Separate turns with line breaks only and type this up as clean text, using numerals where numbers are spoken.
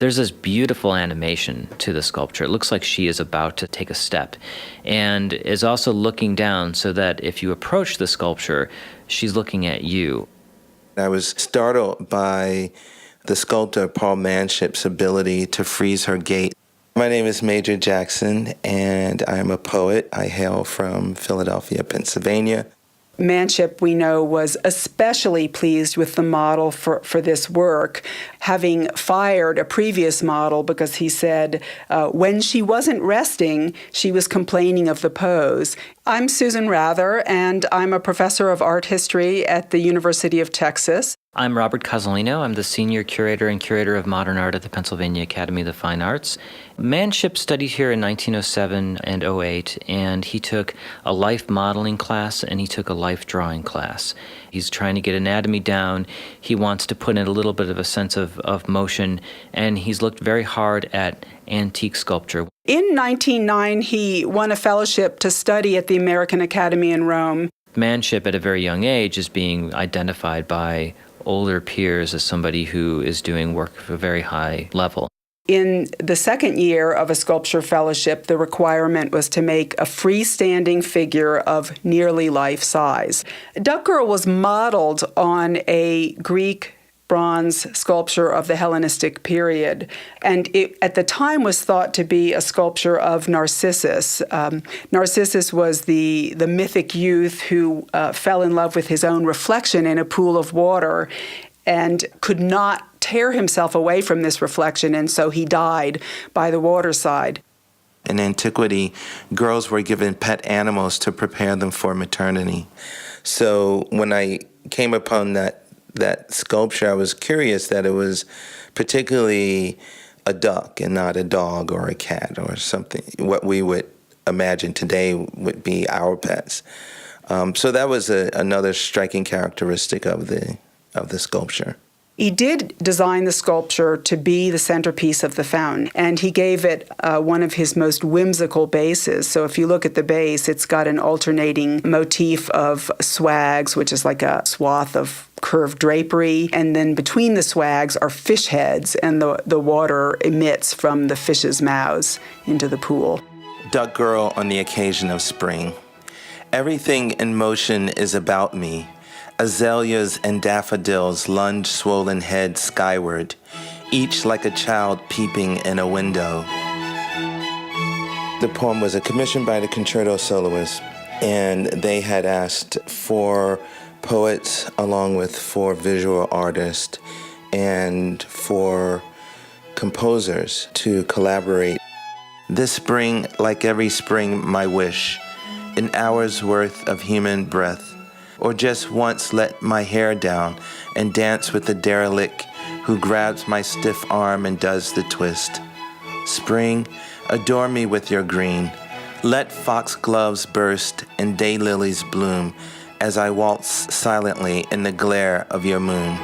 There's this beautiful animation to the sculpture. It looks like she is about to take a step and is also looking down so that if you approach the sculpture, she's looking at you.
I was startled by the sculptor Paul Manship's ability to freeze her gait. My name is Major Jackson, and I'm a poet. I hail from Philadelphia, Pennsylvania.
Manship, we know, was especially pleased with the model for this work, having fired a previous model because he said when she wasn't resting, she was complaining of the pose. I'm Susan Rather, and I'm a professor of art history at the University of Texas.
I'm Robert Cozzolino. I'm the Senior Curator and Curator of Modern Art at the Pennsylvania Academy of the Fine Arts. Manship studied here in 1907 and '08, and he took a life modeling class and he took a life drawing class. He's trying to get anatomy down. He wants to put in a little bit of a sense of motion, and he's looked very hard at antique sculpture.
In 1909, he won a fellowship to study at the American Academy in Rome.
Manship, at a very young age, is being identified by older peers as somebody who is doing work of a very high level.
In the second year of a sculpture fellowship, the requirement was to make a freestanding figure of nearly life size. Duck Girl was modeled on a Greek bronze sculpture of the Hellenistic period, and it at the time was thought to be a sculpture of Narcissus. Narcissus was the mythic youth who fell in love with his own reflection in a pool of water and could not tear himself away from this reflection, and so he died by the waterside.
In antiquity, girls were given pet animals to prepare them for maternity. So when I came upon that sculpture, I was curious that it was particularly a duck and not a dog or a cat or something, what we would imagine today would be our pets. So that was another striking characteristic of the sculpture.
He did design the sculpture to be the centerpiece of the fountain, and he gave it one of his most whimsical bases. So if you look at the base, it's got an alternating motif of swags, which is like a swath of curved drapery, and then between the swags are fish heads, and the water emits from the fish's mouths into the pool.
Duck Girl on the occasion of spring. Everything in motion is about me. Azaleas and daffodils lunge swollen heads skyward, each like a child peeping in a window. The poem was commissioned by the Concerto Soloists, and they had asked 4 poets along with 4 visual artists and 4 composers to collaborate. This spring, like every spring, my wish, an hour's worth of human breath, or just once let my hair down and dance with the derelict who grabs my stiff arm and does the twist. Spring, adore me with your green. Let foxgloves burst and daylilies bloom as I waltz silently in the glare of your moon.